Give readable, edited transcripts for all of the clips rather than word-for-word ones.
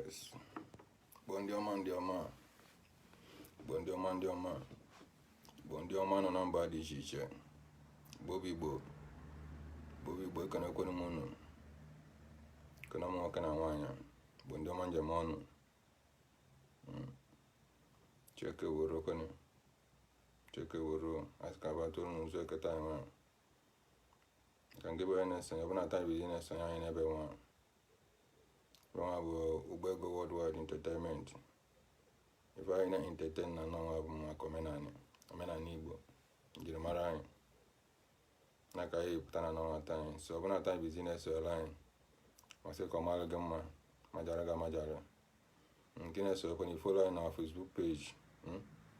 Yes. Bondioma no namba di chiche. Igbo kana kwenu munu. Kana mwa kana wanya. Bondioma njamonu. Cheke woro kwenu. Cheke woro askabato nuzo kata ima. Can give awareness and every time business and I never want. Ubego worldwide entertainment. If I ain't entertain na no have my comenani. Amena Igbo. Girimara. Naka tana no time. So when I time business line. I say come out gamma. Majara. Guinness open you follow in our Facebook page.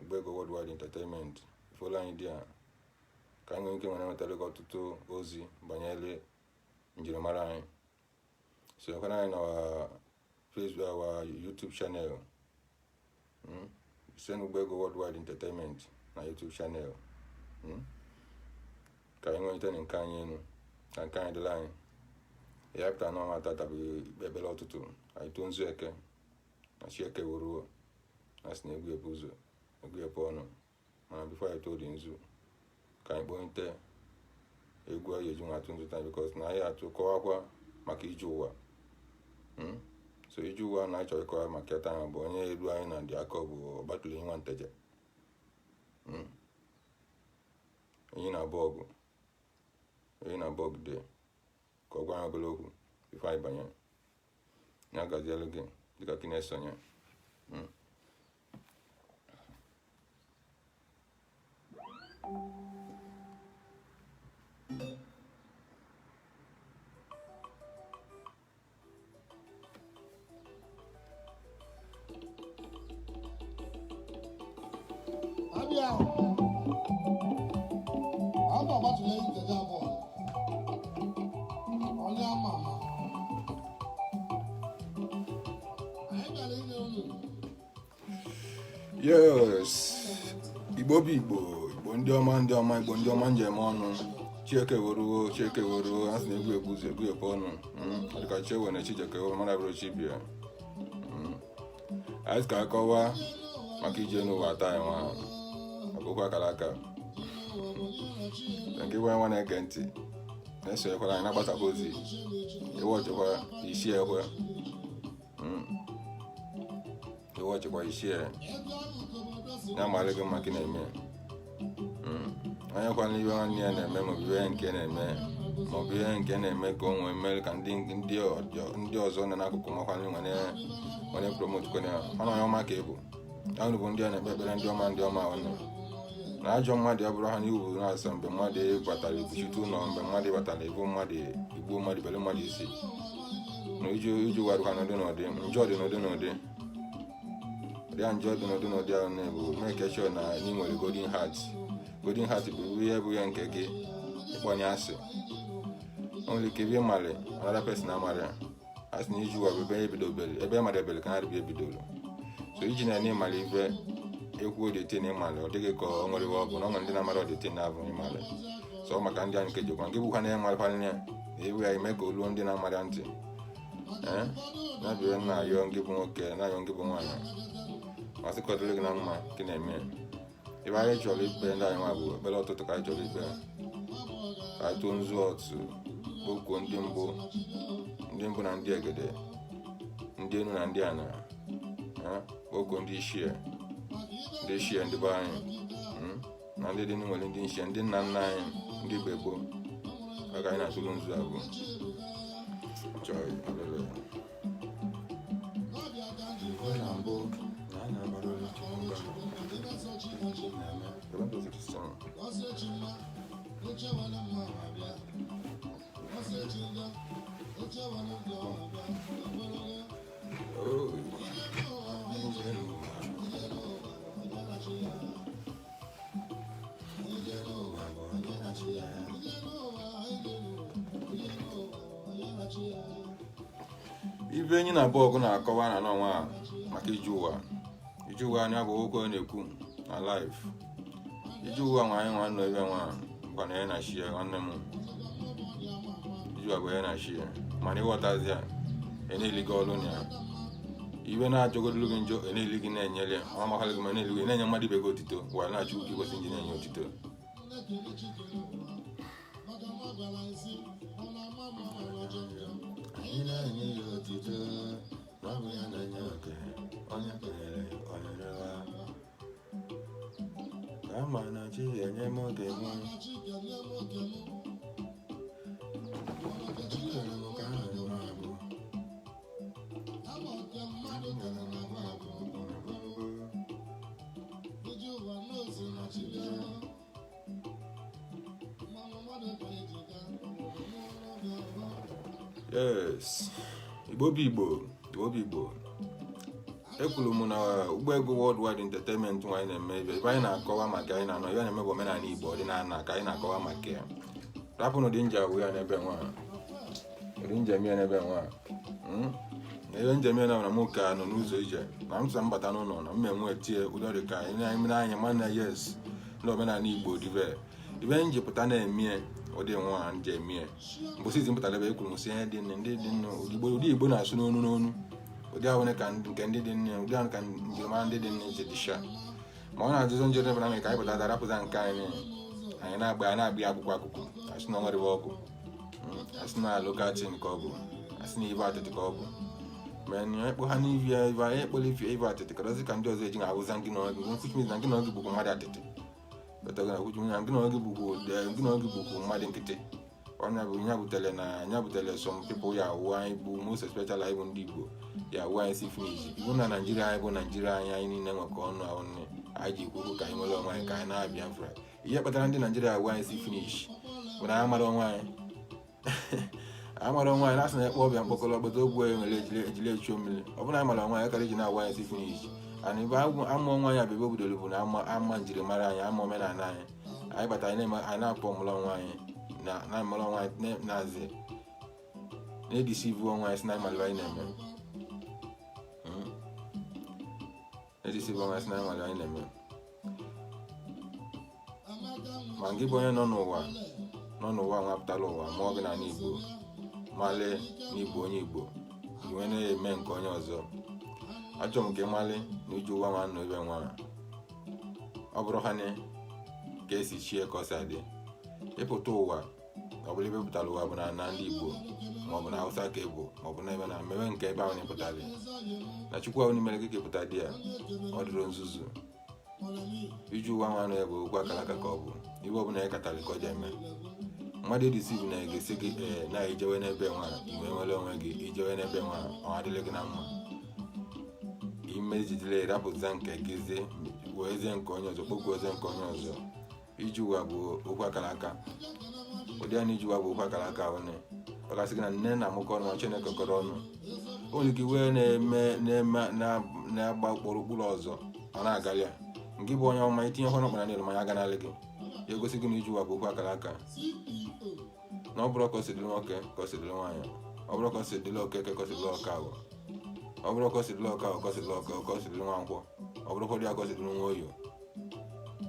Ubego worldwide entertainment. Follow India. Can you give me Ututo Ozi Banyele Girimara. So when I in our Facebook, our YouTube channel, send Ubego Worldwide Entertainment, my YouTube channel. Can you enter in Kanye? Can the line? You have to know that be Ututo. I don't say I share Kewuru. I snake a buzo, a great porno. And before I told you, can you go into a go you time because now I have to call Makijuwa. So you do one night or call my cat and bonny doing and the Akobu battling one teja. In a bog day. Kogwana below if I buy you. Nagazel again, the Kakines on you. Yes, Igbo Bondioma njemonu. Cheke woro, as negwe buze ponu. Alikache wene chijeke woro manabro chibia. As kakawa makije no wata enwa. Akokwa kalaka. Thank you one agenti. Neso ekola na bata bozi. Ewo jekwa ishi ekwe. Ewo jekwa ishi e. Na malege makina eme. Anya kwa niwe wani ya na-eme ma biwe nke na-eme ma biwe nke na-eme ka onwe mere ka ndị ọzọ nọ n'akụkụ makwanye nwere promote kwene ọnụ ya ọma ka ebu ahụ bụ ndị a na-ekpe ekpere ndị ọma ọnụ na ajọ mmadụ ya bụrụ ha n'iwu na-asọ mgbe mmadụ batara ibuchite ụlọ mgbe mmadụ batara igbu mmadụ bele mmadụ isi na iju warụ ha n'ụdị njọ dị n'ụdị ya njọ dị n'ụdị ahụ na-ebu make sure na anyị nwere golden heart bụ ihe bụ ya nke gị ịkpọnye asị only ka ebe mmadụ another person amara asị na iji ụwa bụ ebe mmadụ ebele ka ha rịbịa ebidoro so iji na-enye ịmara ibe ekwu odete na ịmara ọ dịghị ka ọ nwere iwe ọgụ na ọ nwere ndị na-amara odete na abụ ịmara so maka ndị anyị kejikwa nke bụkwa na ịmarakwana ya ewe ya ime ka oluo ndị na-amara ntị na-abịa na ayọ ngị bụ nwoke na ayọ ngị bụ nwaanyị masị kọdịrị gị na mma ka na-eme ebe anyị chọrọ ikpe ndị anyị nwa bụ ekpere ụtụtụ ka anyị chọrọ ikpe ka anyị too nzu otu okwu ndị mbụ na ndị egede ndị enu na ndị ana okwu ndị ishie ndị be anyị na ndị dị nwere ndị nshie ndị nna nna anyị ndị Igbo gboo ka anyị na-atụrụ nzu abụ chọrọ alele ibe enyi na bọọgụ na-akọwa na n'ọnwa maka iju ụwa anya bụ okwu na-ekwu na live iju ụwa nwa anyị nwa nọ ebe nwa bụkwa na ya na shie nwanne m iju ụwa bụ ya na shie mana ịghọtazi ya na-eliga ọlụ ya iwe na-achọgodolu gị njọ na-eli gị na-enyere ya ọ makwala gị ma na-eli gị na-enye mmadụ ibe gị otito wara na-achụ gị kwesị nji na-enye otito anyị na-enye ya otito na ọ bụ ya na-enye oke onye kenyere onyerewa ka ma na chi ga-enye m oge m yes Igbo bụ Igbo ekwuru m na ụgbọ ego Worldwide Entertainment nwaanyị na-eme ebe anyị na-akọwa maka anyị na-anọ ya na-eme bụ omenala Igbo ọdịnala ka anyị na-akọwa maka ya rapụnụ dị nja wụ ya n'ebe nwa dị njem ya n'ebe nwa ebe njem ya na m ka nọ n'ụzọ ije na m sa mbata n'ụlọ na mmenwe tie ụdọ dị ka anyị mana yes ndị omenala Igbo dibe ibe njipụta na-emie ụdị nwa nje emie mgbe sizi mpụtara ebe ekwuru m si ihe dị ndị ụdị Igbo na-asụ n'onu ụdị ahụ ka nke ndị dị nne ụdị ahụ ka njirimara ndị dị nne ji dịsha ma ọ na-ajụzọ njere ebe na ka anyị pụtara arapụza nke anyị na-agba ya akwụkwọ akụkụ asị na ọ nwere ọgụ asị na lokatin ka ọ bụ asị na ibe atịtị ka ọ bụ ma ekpo ha n'ivi ya ibe anyị ekpọrọ ife ibe atịtị karọzi ka ndị ọzọ eji na-ahụza ngị na ọgị nkwuchi na ngị na ọgị bụkwa mmadụ atịtị betago na kwuchi na ngị na ọgị bụkwa mmadụ nkịtị ọnya bụ nya butere some people ya awụ anyị bụ most especially anyị bụ ndị Igbo ya awụ anyị si finish ibu na Naijiria anyị bụ Naijiria anyị niile nwekọ ọnụ ahụ nne anyị ji kwuru ka anyị nwere onwe anyị ka anyị na-abịa Biafra ihe kpatara ndị Naijiria awụ anyị si finish bụ na amara onwe anyị na-asị na ekpe ọbịa mkpọkọrọ ọgbata ogbu anyị nwere ejile echu mmiri ọ bụla anyị mara onwe anyị karị ji na-awụ anyị si finish ana ibe ama onwe anyị abịa obodo bụ na ama njirimara anyị ama omenala anyị bata anyị na-apụ ọmụrụ onwe anyị na-amara onwe anyị na-azị na-edisivu onwe anyị si na ịmalụ anyị na-eme ma gị bụ onye nọ n'ụwa nwapụtara ụwa ma ọ gị na n'Igbo mali n'Igbo onye Igbo iwe na-eme nke onye ọzọ achọrọ m ka ịmali na iji ụwa nwa nọ ebe nwa ọ bụrụ ha ka esi chie ka ọ si adị ịpụta ụwa ọ bụla ebe pụtara ụwa bụ na ndị Igbo maọbụ na Hausa ka Igbo maọbụ na ebe na mmewe nke ebe ahụ na-epụtara na Chukwu ahụ n'imere gị ka ịpụta dị ya ọ dịrị nzuzu iji ụwa nwa nọ ya bụ okwu akara aka ka ọ bụ ibe ọ bụla ya katara ka ọ ji eme mmadụ edisiv na-egesi gị na-ejewe n'ebe nwa iwe nwere onwe gị ijewe n'ebe nwa ọ adịrị gị na mma imejidere rapụta nke gịzie wee eze nke onye ọzọ kpokwu eze nke onye ọzọ iji ụwa bụ okwu akara aka ụdị a na iji ụwa bụ okwu akara aka ahụ ọ gasị gị na nne na amụkọ ọnụ ma Chineke kọrọ ọnụ onye gị wee na-agba ụkpụrụ ọzọ ọ na-agarị ya nke bụ onye ọma itinye ọhụrụ ọkpara n'elu manya ganarị gị ya egosi gị na iji ụwa bụ okwu akara aka na ọ bụrụ ka o si dịrị nwoke ka o si dịrị nwaanyị ọ bụrụ ka o si dịrị okeke ka o si dịrị ọka ahụ ọ bụrụ ka o si dịrị ọka ahụ ka o si dịrị ọka ka o si dịrị nwa nkwọ ọ bụrụ ka ọ dị ka o si dịrị nwa oyo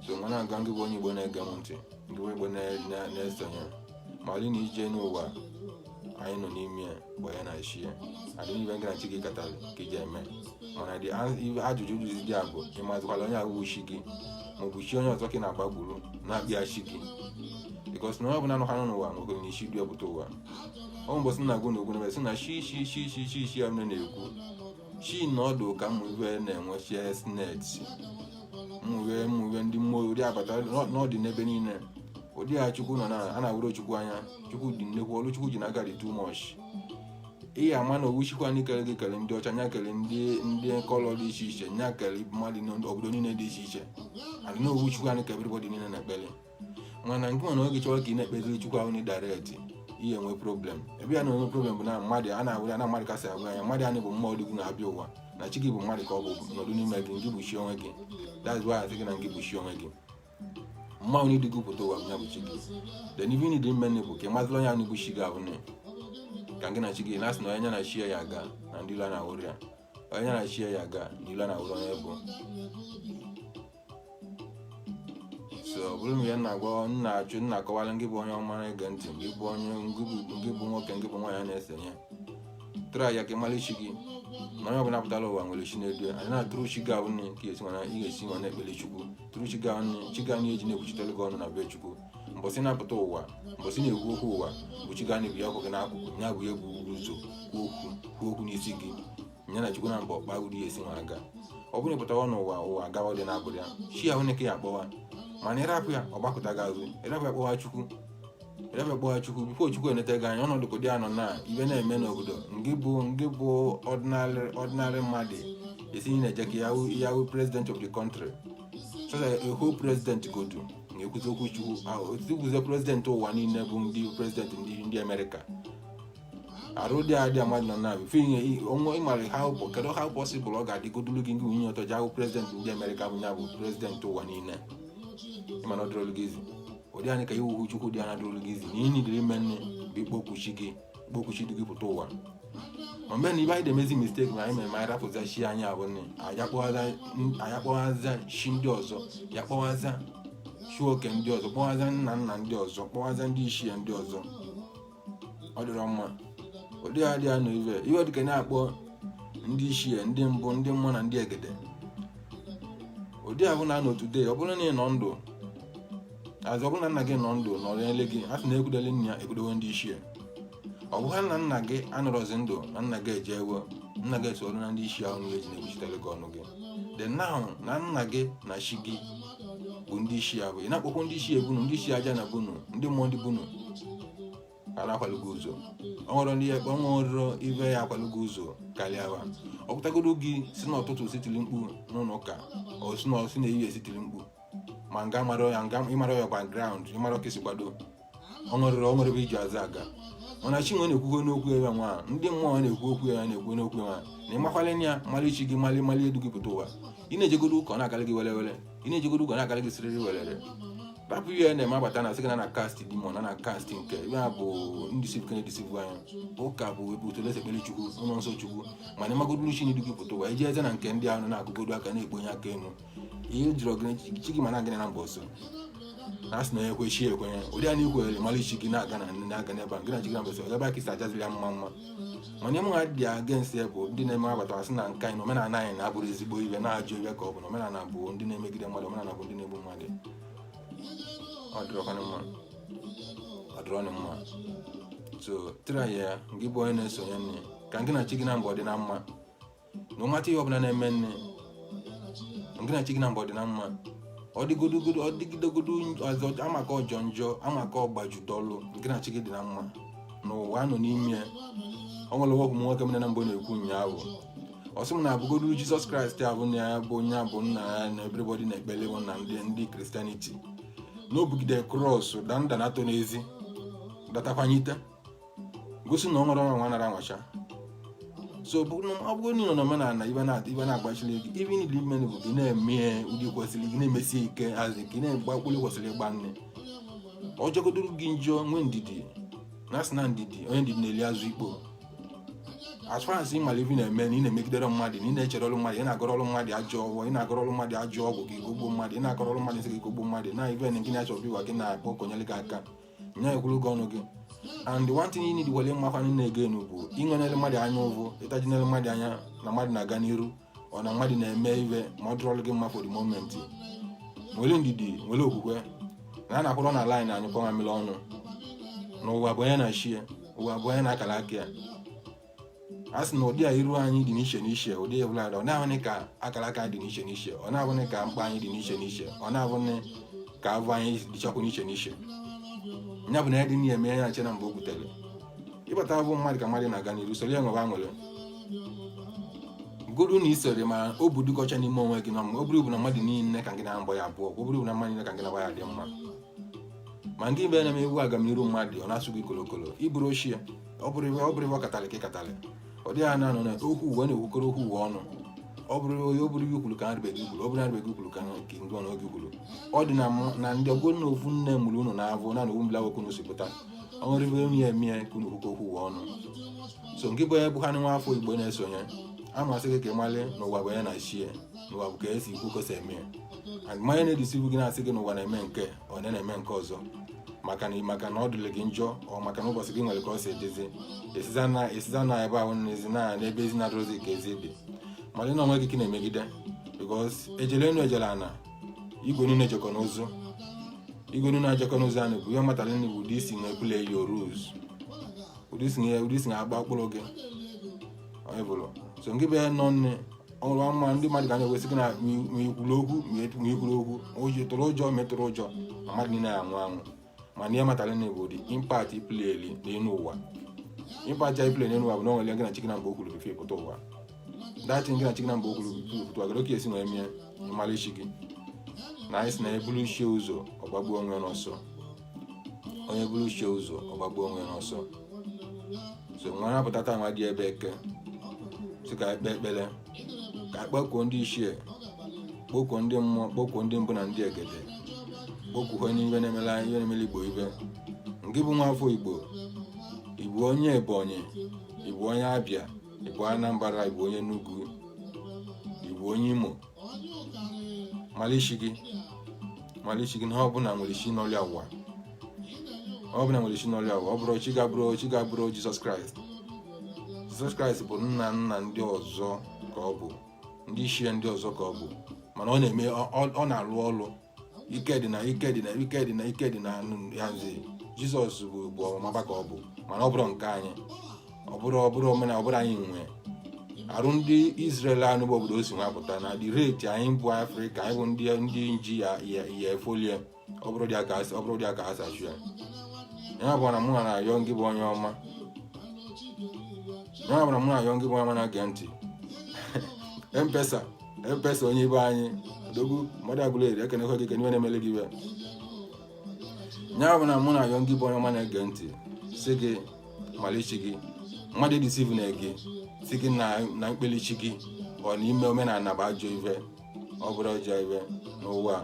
so nwa na-aga ngị bụ onye Igbo na-ege m ntị ngị bụ Igbo na-esonye ma ọlị na ije n'ụwa anyị nọ n'ime bụ ya na echi ya adịghị ibe gị na chi gị katara ka iji eme mana ajụjụ jụzi dị a bụ ịmazụkwala onye ahụ chi gị maọbụ chi onye ọzọ ka ị na-agbagburu na-akpịa chi gị bikos na ọ bụ na anụ ha nọ n'ụwa nwekere na isi dị ọpụta ụwa ọ mbọsị na agụ na ogwu na-esi na shi ya na-ekwu chi na ọdụ ka mmụwe na-enwe chestnut mmụwe ndị mmụọ ụdị abata n'ọdị n'ebe niile ụdị a Chukwu nọ a na-awụrụ Chukwu anya Chukwu dị nnekwu ọrụ Chukwu ji n'aka dị too much ihe ama na owu Chukwu anyị kere gị kere ndị ọcha nya kere ndị kọlọ dị iche iche nya kere mmadụ obodo niile dị iche iche adị na owu Chukwu anyị kere everybody niile na-ekpere mana nke mana oge chọrọ ka ị na-ekpeziri Chukwu ahụ na direct ihe enwe problem ebe ya na-enwe problem bụ na mmadụ a na-awụrụ ya na mmadụ kasị agwa anya mmadụ anyị bụ mmụọ dịgwu na-abịa ụwa na chi gị bụ mmadụ ka ọ bụ nọdụ n'ime gị nke bụ chi onwe gị that's why I think na nke bụ chi onwe gị mmanwụ na ịdịgụ pụta ụwa bụ ya bụ chi gị then even ịdị mme bụ ka ị mazịla onye ahụ bụ chi gị ahụ ka gị na chi gị na-asị na onye na chi ya aga na ndị ilo na-awụrụ ya onye na chi ya aga na ilo na-awụrụ onye bụ so ọ bụrụ na ya na-agwa na-akọwara ngị bụ onye ọma na-ege ntị ngị bụ nwoke ngị bụ nwaanyị na-esenye try ya ka ịmara chi gị na onye ọbụla pụtara ụwa nwere chi na-edu ya. Anyị na-atụrụ chi gị ahụ nne ka ị ga-esi nwa na-ekpere Chukwu, tụrụ chi gị ahụ nne, chi gị ahụ eji na-ekwuchitere gị ọnụ na be Chukwu. Mbọsị na-apụta ụwa, mbọsị na-ekwu okwu ụwa bụ chi gị ahụ na-ebi akwụ gị n'akụkụ, ya bụ ya bụ ụzọ kwuo okwu n'isi gị, nya na Chukwu na mbọ ọkpa uru ya esi nwa aga. Ọ bụrụ pụtawa n'ụwa ụwa agawa dị na-abụrụ ya, chi ahụ ka ya akpọwa, mana ịrapụ ya ọgbakọta gị azụ, ịrapụ ya kpọwa Chukwu bifo Chukwu enete gị anya. Ọnọdụ kụdị anọ na ibe na-eme n'obodo ngị bụ ordinary mmadụ esi na-eje ka ya wụ president of the country, so that a whole president go do na-ekwuzi okwu Chukwu ahụ. Otuto president ụwa niile bụ ndị president ndị Amerịka. Arụ dị adị mmadụ nọ na bifo inye onwe ịmara kedu how possible ọ ga-adịgodulu gị nwunye ọtọ ji ahụ president ndị Amerịka bụ ya bụ president ụwa niile. Ịmana ọ dịrọlụ gị izi ụdị anyị ka iwu Chukwu dị anya dịrọlụ gị izi na ihe niile ime nne bụ ikpokwuchi dị gị pụta ụwa. Ma mgbe na ibe anyị na-emezi mistake ma anyị mere anyị rapụza chi anyị abụ nne anyị akpọwaza chi ndị ọzọ, ya kpọwaza chi oke ndị ọzọ, kpọwaza nna ndị ọzọ, kpọwaza ndị ichie ndị ọzọ. Ọ dịrọ mma ụdị adị anọ iwe dịka na-akpọ ndị ichie, ndị mbụ, ndị mmụọ na ndị egede. Ụdị ahụ na anọ today, ọ bụrụ na ị nọ ndụ azụ, ọ bụrụ na nna gị nọ ndụ nọrọ ele gị, a sị na ekwudele nna ya ekwedowe ndị ichie. Ọ bụ ha na nna gị anọrọzi ndụ na nna gị ejewo, nna gị esoro na ndị ichie ahụ niile ji na-ekwuchitere gị ọnụ gị. The now na nna gị na chi gị bụ ndị ichie abụ, ị na-akpọkwa ndị ichie bunu, ndị ichie aja na bunu, ndị mmụọ ndị bunu ala akwalugo ụzọ. Ọnwụrụ ibe ya akwalugo ụzọ karịa wa. Ọ pụtagodo gị si n'ụtụtụ sitiri mkpu n'ụlọ ụka, o si na ehihie esitiri mkpu, ma ịmara ya background, ịmara ka esi kwado. Ọnwere ebe iji azụ aga. Mana chi nwe na-ekwugo n'okwu ebe nwa, ndị mmụọ na-ekwu okwu ya na-ekwu n'okwu nwa, na ịmakwale ya mali chi gị mali edu gị pụta ụwa. Ị na-ejegodo ụka ọ na-akalị gị wele, ị na-ejegodo ụka ọ na-akalị gị siriri welere. Rapụ ihe na-eme abata na sị gị na kast dimon na kast nke ya bụ ndị sivike na-edisivu anya. Ụka bụ ebe utole sekpere Chukwu, ụlọ nsọ Chukwu, mana ịmagodolu chi na-edu gị pụta ụwa. Iji eze na nke ndị ahụ na-akụgodo aka na-ekponye aka enu, ihe jụrụ gị chi gị ma na-agịnị na mba ọsọ na asị na ekwechi ekwenye. Ụdị a na-ekwere mara chi gị na-aga n'ebe a, gị na chi gị na mba ọsọ ebe a ka isi ajaziri ya mma. Mana ịmụ ha dị against ya bụ ndị na-eme abata asị na nke anyị na omenala anyị na-abụrụ ezigbo ibe na-ajụ ibe ka ọ bụ na omenala bụ ndị na-emegide mmadụ, omenala bụ ndị na-egbu mmadụ. Ọ dịrọ mma. So try ya ngị bụ onye na-esonye nne ka ngị na chi gị na mba ọ dị na mma, na ọmata ihe ọbụla na-eme nne ngị na chi gị na mba ọ dị na mma. Ọ dịgidogodo ọzọ amaka ọjọọ njọ, amaka ọgbajudolu, ngị na chi gị dị na mma n'ụwa nọ n'ime ya. Ọ nwere ọgwụ m nwoke m na mbụ na-ekwu ụnyaahụ, ọ sị m na abụgodo Jizọs Kraịst abụ na ya bụ onye abụ nna ya na everybody na-ekpele na ndị Kristianity n'obugide krọs danda na-atọ n'ezi datakwanyite gosi na ọ nwere ọnwa nara anwacha. So ọ bụrụ na ị nọ n'omenala ibe na-agbachili gị, ibe niile ime bụ gị na-eme ụdị kwesịrị gị na-emesi ike azị gị na-egbakpụli kwesịrị ịgba nne. Ọ jọgodoro gị njọ nwee ndidi na asị na ndidi onye ndidi na-eli azụ ikpo. As far as ịmara ibe na-eme na ị na-emegidere mmadụ, na ị na-echere ọrụ mmadụ, ị na-agọrọ ọrụ mmadụ ajọ ọgwụ, ị na-agọrọ ọrụ mmadụ ajọ ọgwụ ka igogbo mmadụ, ị na-agọrọ ọrụ mmadụ nsị ka igogbo mmadụ, na ibe na gị na-achọ biwa gị na-akpọ konyere gị aka nya ekwuru gị ọnụ gị. And the one thing you need wele mmakwanụ na-ege n'ugwu ịnwenere mmadụ anya ụvụ, ịtajinere mmadụ anya na mmadụ na-aga n'iru ọ na mmadụ na-eme ibe ma ọ dụrọlụ gị mma for the moment. Nwere ndidi, nwere okwukwe na a na-akwụrọ na line anyị kpọnwa mmiri ọnụ n'ụwa bụ onye na-achie, ụwa bụ onye na-akara aka ya. A sị na ụdị a iru anyị dị n'iche n'iche, ụdị ebula ọ na-abụghị ka akara aka dị n'iche n'iche, ọ na-abụghị ka mkpa anyị dị n'iche n'iche, ọ na-abụghị ka avụ anyị dịchakwa n'iche n'iche. Nya bụ na ya dị na-eme ya nche na mgbe o butere ịbata bụ mmadụ ka mmadụ na-aga n'iru soro ya nwebe aṅụrị godu na isori ma o bu dịkọcha n'ime onwe gị na ọ bụrụ ibu na mmadụ niile ka gị na mgbọ ya abụọ, ọ bụrụ ibu na mmadụ niile ka gị na-agba ya dị mma. Ma nke ibe na-eme iwu agamniru mmadụ ọ na-asụ gị kolokolo iburu ochie, ọ bụrụ ibe ọ katalị ka ịkatalị. Ọ dị ya na-anọ na okwu uwe na-ekwukọrọ okwu uwe ọnụ, ọ bụrụ ihe ukwuru ka nrịbeghị ukwuru, ọ bụrụ nrịbeghị ukwuru ka ndị ọnụ oge ukwuru. Ọ dị na ndị ọgọ na ofu nne mụrụ unu na-abụ na owu mbila nwoke unu si pụta, ọ nwere ibe onye eme ka unu kwukọ okwu uwe ọnụ. So nke bụ onye bụ ha nwa afọ Igbo na-esonye, amasị gị ka ịmalị n'ụwa bụ onye na-achie, n'ụwa bụ ka esi ikwu kosa eme, and mmanya na-edisivu gị na-asị gị n'ụwa na-eme nke ọ na-eme nke ọzọ. maka na ọ dịle gị njọ ọ maka na ụbọchị gị nwere ka ọ si ejezi esiza na ebe ahụ n'ezi na n'ebe ezi na-adịrọzi ka ezi dị mana na onwe gị ka na-emegide because ejele enu ejele ana igwe niile ejekọ n'ụzụ anyị bụ ihe matara nri bụ ụdị isi na-ebule your rules ụdị isi na-agba mkpụrụ gị onye bụrụ so nke bụ ya nọ nne ọrụ ama ndị mmadụ ga na-ewesị gị na ma ikwuru okwu oji tụrụ ụjọ metụrụ ụjọ ma mmadụ niile ya anwụ mana ihe matara nri bụ ụdị impact ipleli n'elu ụwa impact ya ipleli n'elu ụwa bụ na onwere gị na chikina mgbe okwuru bife pụta ụwa datin gị na chikina mgbe okwuru bife pụta ụwa ka esi nwere mie ịmara isi gị na anyị si na ebulu ichie ụzọ ọgbagbuo onwe n'ọsọ onye buru ichie ụzọ ọgbagbuo onwe n'ọsọ so nwa napụta taa nwa dị ebe eke si ka ekpe ekpere ka kpọkuo ndị ichie kpọkuo ndị mmụọ kpọkuo ndị mbụ na ndị egede kpọkuo n'ihe na-emela Igbo ibe nke bụ nwa afọ Igbo Igbo onye Ebonyi Igbo onye Abịa Igbo Anambra Igbo onye Enugu Igbo onye Imo malishi gị na ọ bụla nwere isi n'ọlịa ụwa ọ bụrụ chi ga-abụrụ Jizọs Kraịst bụ nna ndị ọzọ ka ọ bụ ndị ichie ndị ọzọ ka ọ bụ mana ọ na-eme ọ na-alụ ọlụ ike dị na nhazi Jizọs bụ ọmụmaba ka ọ bụ mana ọ bụrụ nke anyị ọ bụrụ omenala ọ bụrụ anyị nwe arụ ndị Israel anụ bụ obodo o si nwapụta na dị reti anyị bụ Afrịka anyị bụ ndị nji ya efolie ọ bụrụ dị aka asachụ ya ya bụ na mụ na-ayọ ngị bụ onye ọma na-ege ntị empesa onye ibe anyị odogwu mmadụ agụleri ekenekwe gị keniwe na-emele gị iwe ya bụ na mụ na-ayọ ngị bụ onye ọma na-ege ntị si gị malichi gị mmadụ edisiv na-ege si gị na mkpelichi gị ọ n'ime omenala bụ ajọ ive ọ bụrụ ọjọọ ive n'ụwa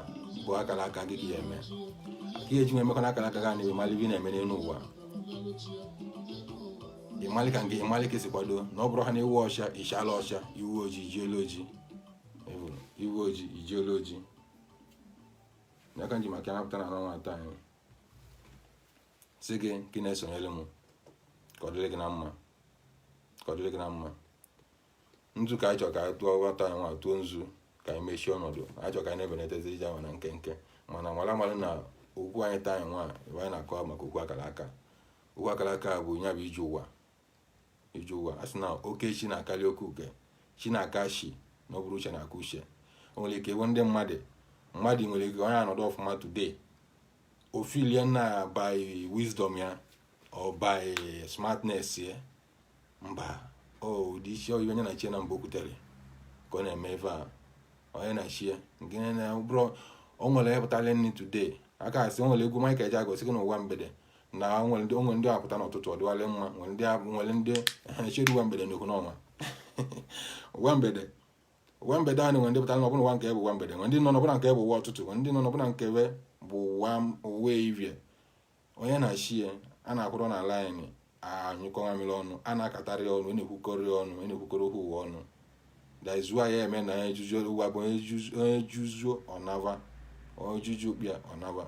bụ akara aka gị ka ya eme ka ihe eji nwe emekọ na akara aka gị na ịmali ive na-eme n'elu ụwa ịmali ka esi kwado na ọ bụrụ ha na iwu ọcha ịchala ọcha iwu ojii ijielu ojii ya ka nji maka ya napụta na anọ nwata anyị si gị ka ị na-esonyere m ka ọ dịrị gị na mma nzu ka anyị chọ ka anyị tụọ nwata anyị nwa tụọ nzu ka anyị mechie ọnọdụ anyị chọ ka anyị na-ebenetezi ije ahụ na nke mana mara na okwu anyị taa anyị nwa ebe anyị na-akọ maka okwu akara aka bụ ya bụ ije ụwa a sị na oke chi na-akarị oke uke chi na-aka shi na ọ bụrụ uche na-aka uche o nwere ike ewe ndị mmadụ nwere ike onye anọdụ ọfụma today ofilie na by wisdom ya or by smartness ya mba ụdị isi oyi onye na-achie na mgbe okwutere ka ọ na-eme ebe a onye na-achie nke na-bụrụ o nwere ya pụtara nri today aka asị o nwere egwu Michael Jago sị gị n'ụwa mgbede na onwere ndị apụta n'ụtụtụ ọdịwale mma nwere ndị echere ụwa mgbede n'okwu n'ọnwa ụwa mgbede anyị nwere ndị pụtara n'ọbụla ụwa nke bụ ụwa mgbede nwere ndị nọ n'ọbụla nke bụ ụwa ụtụtụ nwere ndị nọ n'ọbụla nke bụ ụwa ivie onye na-achị ya a na-akwụrọ n'ala anyị anyụkọ mamịrị ọnụ a na-akatarị ọnụ na-ekwukọrọ okwu ụwa ọnụ daizuwa ya eme na onye juju ụwa bụ onye juzuo ọnava onye juju ụkpịa ọnava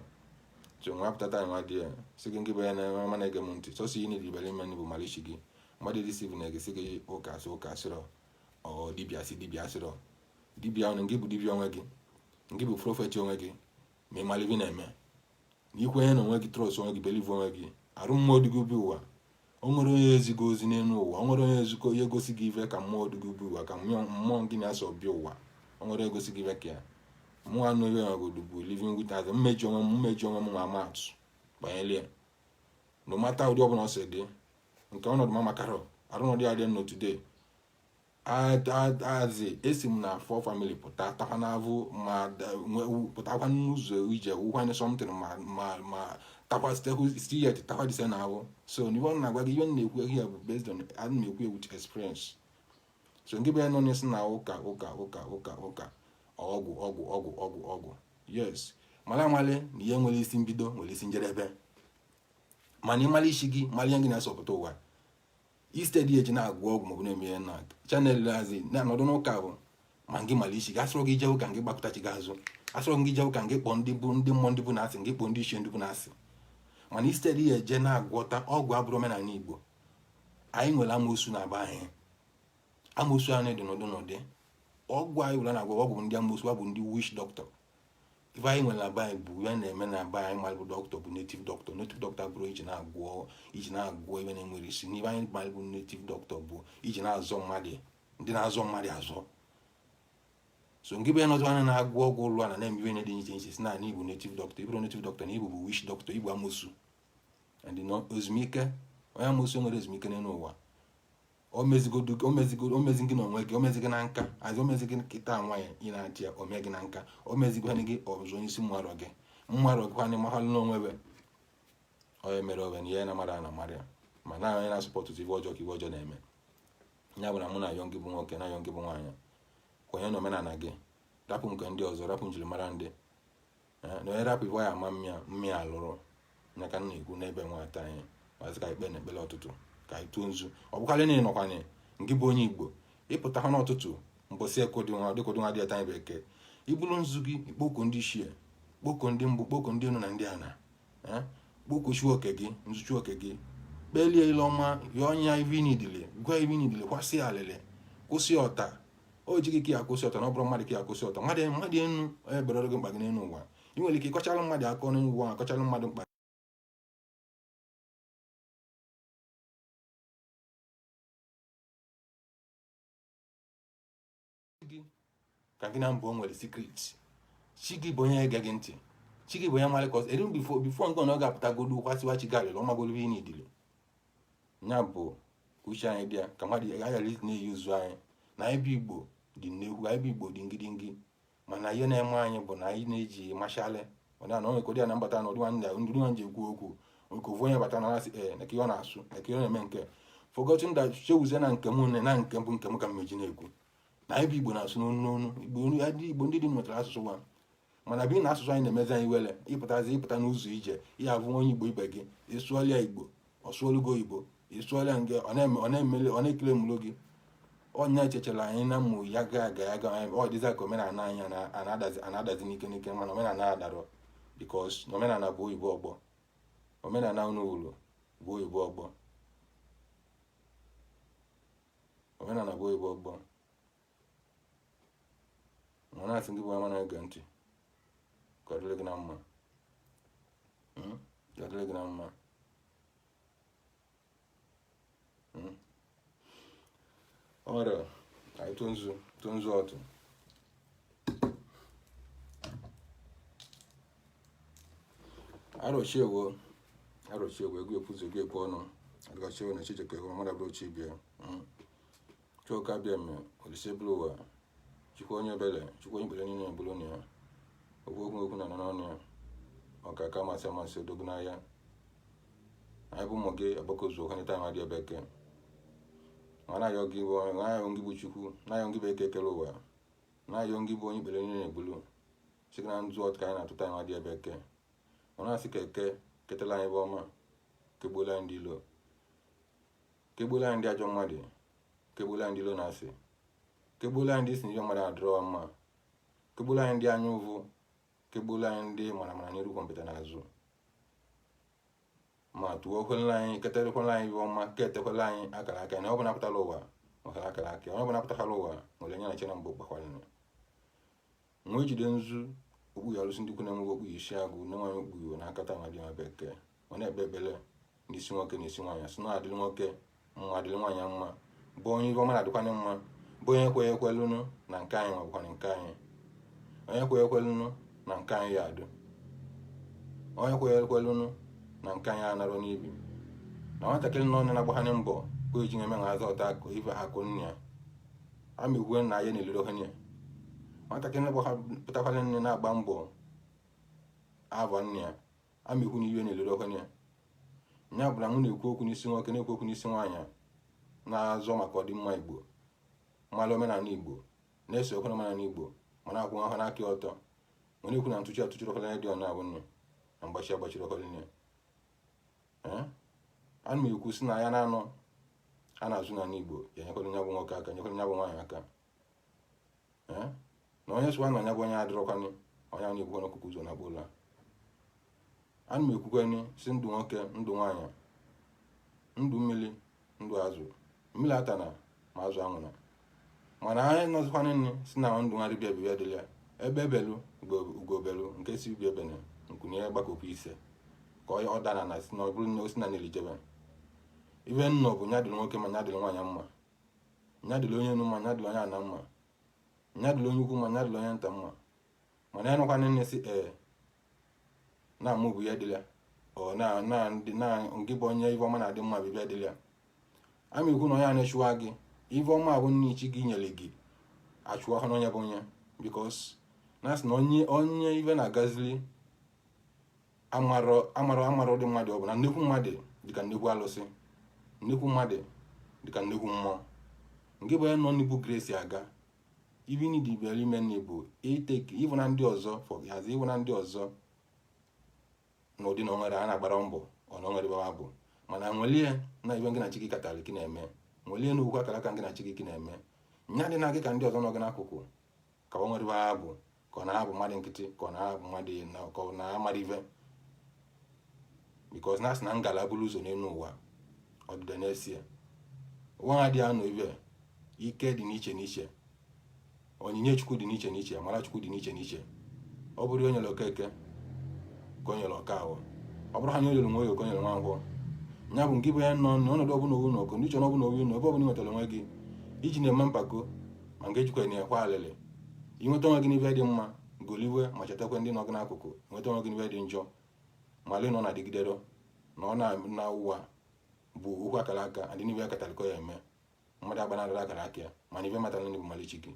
so nwa pụtata nwa dị ya sị gị bụ ya na ama na-ege m ntị sọsọ ihe n'ibere ime bụ malichi gị mmadụ dị siv na-egesi gị ụka sịrọ ọ dibịa sịrọ dibịa ọnụ ngị bụ dibịa onwe gị ngị bụ prọfeti onwe gị ma ịmalivi na-eme na ikwenye na onwe gị trọs onwe gị beliv onwe gị arụ mmụọ dịgị ubi ụwa o nwere onye ezigo ozi n'elu ụwa o nwere onye ezikọ onye gosi gị ife ka mmụọ dịgị ubi ụwa ka mmụọ gị na-asọ bịa ụwa o nwere egosi gị ife ka ya mụ anụ ebe obodo bụ living with as mmeji onwe m nwa amatụ banyere ya no mata ụdị ọbụla ọ si dị nke ọnọdụ ma makara arụnọdụ ya dị nọ today azi esi m na afọ family pụta takwa n'avụ ma pụtakwa n'ụzọ ije wụkwanye something ma takwa still takwa dise na ahụ so n'ihe ọ na-agwa gị ihe na-ekwu ihe bụ based on a na-ekwu with experience so nke bụ ya nọ n'isi na ụka ọgwụ yes mara amali na ihe nwere isi mbido nwere isi njedebe mana ịmara isi gị mara ihe gị na-asọpụta ụwa istedi eji na-agwụ ọgwụ maọbụ na-eme ihe na chanel azi na-anọdụ n'ụka bụ ma ngị mara isi gị asọrọ gị jewu ka ngị gbakọtachi gị azụ asọrọ gị jewu ka ngị kpọọ ndị mmụọ ndị bụ na-asị ngị kpọọ ndị ichie ndị bụ na-asị mana instead ya eje na-agwọta ọgwụ abụrụ omenala Igbo. Anyị nwere amoosu na be anyị. Amoosu anyị dị n'ụdị ọgwụ anyị were na-agwọ ọgwụ ndị amoosu, bụ ndị witch doctor. Ife anyị nwere na be anyị bụ ya na-eme na be anyị malụ doctor bụ native doctor. Native doctor bụrụ iji na-agwọ ebe na-enwere isi. N'ife anyị malụ bụ native doctor bụ iji na-azọ mmadụ, ndị na-azọ mmadụ azọ. So ngị bụ ya nọzọ anya na-agwọ ọgwụ ụlọ na-eme ihe dị iche iche si na Igbo native doctor. Ibụrụ native doctor na Igbo bụ witch doctor, Igbo amoosu. And ezumike, onye amoosu nwere ezumike n'elu ụwa. O mezi gị n'onwe gị, o mezi gị na nka, azụ o mezi gị kịta nwanyị ị na-achị ya, o mee gị na nka, o mezi gị gị ọzọ onye isi mmarọ gị kwanye mahalụ n'onwe we. Onye mere owe na ihe na mara na mara ya, ma na onye na-asọpọtụ iwe ọjọọ ka iwe ọjọọ na-eme. Ya bụ na mụ na ayọ gị bụ nwoke na ayọ gị bụ nwaanyị, kwenye na omenala gị, rapụ nke ndị ọzọ, rapụ njirimara ndị na onye rapụ iwe ya ama mmịa alụrụ. Nya ka m na-ekwu n'ebe nwata anyị, mazị ka ikpe na ekpele ọtụtụ ka anyị tụọ nzu. Ọ bụkarị na ịnọkwanye nke bụ onye Igbo, ịpụta ha n'ọtụtụ mbosi ekodị nwa dị atanye bekee, ibulu nzu gị, ikpoko ndị ichie, kpoko ndị mbụ, kpoko ndị enu na ndị ana, kpokochuo oke gị, nzuchu oke gị, kpelie ile ọma, ya ọnya ivi nidile, gwa ivi nidile, kwasị alịlị, kwụsị ọta. O ji gị ka ya kwụsị ọta, na ọ bụrụ mmadụ ka ya kwụsị ọta. Mmadụ enu onye berọrọ gị mkpa gị n'elu ụwa. Ị nwere ike ịkọchalụ mmadụ aka n'elu ụwa, akọchalụ mmadụ mkpa ka gị na mbụ o nwere secret. Chi gị bụ onye ege gị ntị, chi gị bụ onye mmalị kọs eri bifo nke ọ ga-apụtagodu kwasịwa chi gị alịla ọmagolu ihe n'idili. Nya bụ uche anyị dị ya ka mmadụ aghara na-eyi ụzụ anyị na anyị bụ Igbo dị nnekwu, anyị bụ Igbo dị ngidingi, mana ihe na-eme anyị bụ na anyị na-eji mashalị na onwekodi ya na mbata na ndị nwa ji ekwu okwu nke ofu onye bata na asị na ka ihe ọ na-asụ na ka ihe ọ na-eme nke forgotten that chewuzie na nke m na nke bụ nke m ka m meji na-ekwu na anyị bụ Igbo na-asụ n'onu Igbo ndị dị nwetara asụsụ nwa, mana bi na asụsụ anyị na-emezi anyị wele ịpụta n'ụzọ ije ihe abụ onye Igbo ibe gị ịsụọlịa Igbo, ọ sụọlụgo Igbo, ịsụọlịa nke ọ na-ekele mụrụ gị. Onye echechara anyị na mmụ ya ga ọ dịza ka omenala anyị na-adazi n'ike, mana omenala adarọ because omenala bụ oyibo ọgbọ. Omenala unu ụlọ bụ oyibo ọgbọ. Omenala bụ oyibo ọgbọ. Mana asị ndị bụ ama na-ege ntị, ka ọ dịrị gị na mma. Ka ọ dịrị gị na mma. Ọrịa, anyị tụọ nzu ọtụ. Arọchiewo ego ekwuzi ego ekwu ọnụ, adịgachiewo na Chijioke ego mmadụ abụrụ chi bịa. Chuka bịa mme, Olise bụrụ ụwa, Chukwu onye ebele, Chukwu onye ebele niile ebulu na ya, okwu na n'ọnụ ya, ọkaka amasị odogo n'ahịa. Anyị bụ ụmụ gị agbakozu ọkanịta amadị ebeke. Na-ayọ gị bụ Chukwu, na-ayọ gị bụ eke kere ụwa, na-ayọ gị bụ onye ikpere niile ebulu, sị na nzu ọtụ ka anyị na-atụta anyị adị ebe eke. Ọ na-asị ka eke ketela anyị bụ ọma, kegbuola anyị ndị ilo, kegbuola anyị ndị ajọ mmadụ, kegbuola anyị ndị ilo na-asị, kegbuola anyị ndị isi ndị mmadụ adịrọ mma, kegbuola anyị ndị anya ụvụ, kegbuola anyị ndị mara n'iru kọmpụta n'azụ. Ma tụọkwala anyị, keterekwala anyị bụ ọma, ketekwala anyị akara aka na ọ bụ napụtala ụwa maka akara aka, onye bụ napụtala ụwa nwere nye na chena mgbe gbakwalịrị. Nwe jide nzu okpu ya alụsị ndị kwu na-enwe okpu isi agụ na nwaanyị okpu iwo na akata amadị ma bekee. Ọ na-ekpe ekpele ndị isi nwoke na isi nwaanyị asị na adịrị nwoke mma, adịrị nwaanyị mma, bụ onye ibe ọma na-adịkwanye mma, bụ onye kweghị ekwelụnụ na nke anyị ma bụkwana nke anyị, onye kweghị ekwelụnụ na nke anyị ya adụ, onye kweghị ekwelụnụ na nke anyị anarọ n'ibi. Na nwatakịrị nọ na-agbahanye mbọ bụ eji eme nhazi ọta akụ ife akụ nne ya amegwue na ya na-elere ohenye. Nwatakịrị na-pụtakwara nne na-agba mbọ avọ nne ya amegwu na iwe na-elere ohenye. Nya bụla mụ na-ekwu okwu n'isi nwoke na-ekwu okwu n'isi nwaanyị na-azọ maka ọdịmma Igbo, mmalụ omenala Igbo, na-ese okwu omenala Igbo, ma na-akwụ ahụ n'aka ọtọ, ma na-ekwu na atụchiri ọkọlị dị ọna abụ nne na agbachiri ọkọlị nne. Ana m ekwu si na ya na-anọ a na-azụ na Igbo ya nyekwara nya bụ nwoke aka, nyekwara nya bụ nwaanyị aka. Na onye sụwa na nya bụ onye adịrọkwanị onye a na-ekwu n'ọkụkụ ụzọ na gbụla. ana m ekwukweni si ndụ nwoke ndụ nwaanyị ndụ mmiri ndụ azụ mmiri atana ma azụ anwụna mana anyị nọzikwana nne si na ndụ nwa dibịa bibịa dịla ebe ebelu ugobelu nke si ubi ebene nkwunye gbakọpụ ise ka ọ dana na si na ọ bụrụ na o si na n'elijebe ibe nnọ bụ nya dịrị nwoke ma nya dịrị nwaanyị mma nya dịrị onye enu ma nya dịrị onye ana mma nya dịrị onye ukwu ma nya dịrị onye nta mma mana ya nọkwana nne si na amụ bụ ya dịla ọ na nke bụ onye ibe ọma na-adị mma bibịa dịla ama ekwu na onye a na-echụwa gị ibe ọma bụ nne ichi gị nyere gị achụwa ha n'onye bụ onye bikos na asị na onye ibe na-agazili amarọ dị mmadụ ọ bụ na nnekwu mmadụ dịka nnekwu alụsị nnekwu mmadụ dịka nnekwu mmụọ nke bụ onye nọ n'igbu gresi aga ibe nidi bịara ime nne bụ iteki ịbụ na ndị ọzọ fọgazi ịbụ na ndị ọzọ n'ụdị na onwere a na-agbara mbọ ọ na onwere baba bụ mana nwelie na ibe gị na chi gị katara gị na-eme nwelie na okwu akara aka gị na chi gị na-eme nya dị na gị ka ndị ọzọ nọ gị n'akụkụ ka ọ nwere baba bụ ka ọ na-abụ mmadụ nkịtị ka ọ na-abụ mmadụ ka ọ na-amara ive bikos na asị na ngala bụrụ ụzọ n'elu ụwa ọdịda na-esie ụwa ha dị anọ ibe ike dị n'iche n'iche onyinye chukwu dị n'iche n'iche amara chukwu dị n'iche n'iche ọ bụrụ onye lere okeke ka onye lere ọka ahụ ọ bụrụ ha nye olelu nwe oge ka onye lere nwa nkwọ nya bụ nke bụ ya nọ n'ọnọdụ ọbụla owu na ọkụ ndị chọrọ ọbụla owu na ebe ọbụla nwetara onwe gị iji na-eme mpako ma nke jikwa na-ekwe alịlị inweta onwe gị n'ibe dị mma goliwe ma chetakwa ndị nọ gị n'akụkụ nweta onwe gị n'ibe dị njọ ma lee na ọ na-adịgidero na ọ na ụwa bụ okwu akara aka adị n'ibe ya katalịkọ ya eme mmadụ agbanarịra akara aka ya mana ibe matara ndị bụ malichi gị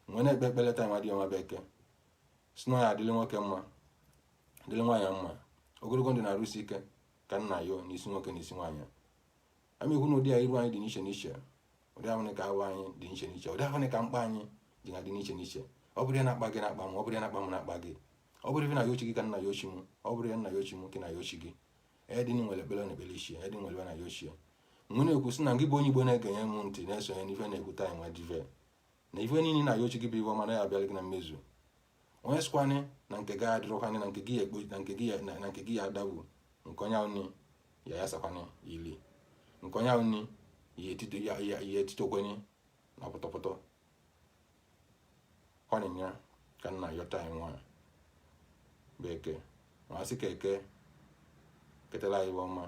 nwee na-ekpe ekpere taa dị ọma bekee si na ya adịrị nwoke mma adịrị nwaanyị mma ogologo ndụ na-arụsi ike ka nna ya n'isi nwoke na isi nwaanyị ama ekwu na ụdị ya iru anyị dị n'iche n'iche ụdị ahụ ka ahụ anyị dị n'iche n'iche ụdị ahụ ka mkpa anyị dị na dị n'iche n'iche ọ bụrụ ya na-akpa gị na-akpa m ọ bụrụ ya na-akpa m na-akpa gị ọ bụrụ ife na ya ochi gị ka nna ya ochi m ọ bụrụ ya nna ya ochi m ka na ya ochi gị edị nwere ekpere na ekpere ichie edị nwere na ya ochie mgbe na-ekwu sị na gị bụ onye Igbo na-egenye m ntị na-esonye n'ife na-ekwuta anyị nwa dive na ife niile na ya ochi gị bụ ife ọma na ya abịala gị na mmezu onye sịkwanị na nke gị adịrọkwanị na nke gị ya ekpo na nke gị ya adagbu nke onye ahụ ya yasakwanị ili nke onye ahụ ya etitokwenye na pụtọpụtọ ọnịnya ka nna yọta anyị nwa bekee ma sị ka eke ketela anyị ọma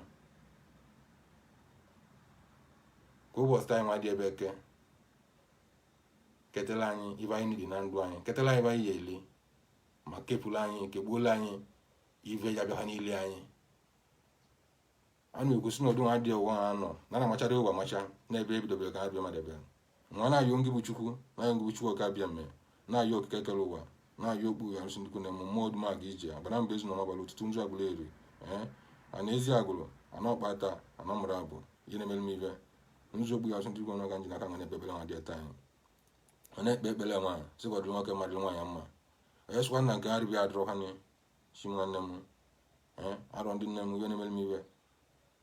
ka ụbọchị anyị nwa dị ebe eke ketela anyị ibe anyị dị na ndụ anyị ketela anyị ibe anyị ya eli ma kepụla anyị kegbuola anyị ive ya bịa ha niile anyị a na-egosi na ọdụ nwa dị ụwa ha nọ na na-amachara ụwa amacha n'ebe ebidobere ka ha bịa madebe nwa na-ayọ ngị bụ chukwu na-ayọ ngị bụ chukwu ọka bịa mee na-ayọ okike kere ụwa na-ayọ okpu ya arụsị ndịkwu na eme mmụọ ọdụm aga ije agbara mba ezu n'ọbalị ụtụtụ nzu agbụla eri a na-ezi agụrụ ana ọkpata ana mụrụ abụ ihe na-emere m ive nzu okpu ya arụsị ndịkwu n'ọga nji n'aka nwa na-ekpe ekpere nwa dị taa anyị ọ na-ekpe ekpere nwa sịkọdụ nwoke mmadụ nwaanyị mma onye sịkwa nna nke arịbịa adịrọkwanị chi nwanne m arọ ndị nne m ihe na-emere m ive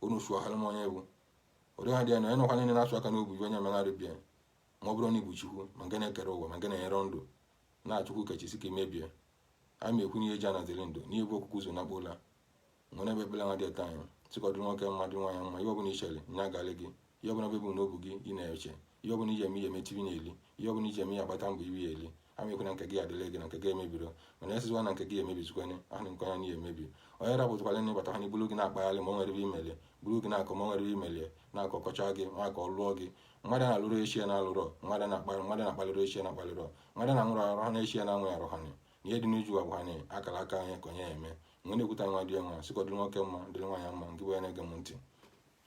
unu sụọ halụ m onye bụ ụdị ha dị anya onye nọkwa niile na-asụ aka n'obu onye megharịbịa ma ọ bụrụ na igbu chukwu ma nke na-ekere ụwa ma nke na-enyere ndụ na-achukwu kechisi ka emebie a ma ekwu n'ihe ji anaziri ndụ n'ihe bụ okwukwu zo na kpola nwere ebe ekpere nwa dị ete anyị sịkọdụ nwoke mmadụ nwaanyị mma ihe ọbụla ichere nya galị gị ihe ọbụla bụ n'obu gị ị na-eche ihe ọbụla iji eme ihe emetiri na-eli ihe ọbụla iji eme ihe agbata mbọ iwe ya eli ama ekwu na nke gị adịla gị na nke gị emebiro mana esizikwa na nke gị emebizikwane ahụ nke onye n'ihe emebi onye rapụtụkwala ndị bata ha na ibulu gị na-akpaghalị ma ọ nwere ebe imeli buru gị na-akọ ma ọ nwere ebe imeli na-akọkọcha gị maka ọ lụọ gị mmadụ na-alụrụ echie na-alụrọ mmadụ na-akpalịrị echie na-akpalịrọ mmadụ na-anwụrụ arụ ha na-echie na-anwụghị arụ ha na ihe dị n'uju agwa ha na akara aka anyị ka onye eme mgbe na-ekwuta nwa dị nwa sịkọ dịrị nwoke mma dịrị nwaanyị mma nke bụ ya na-ege m ntị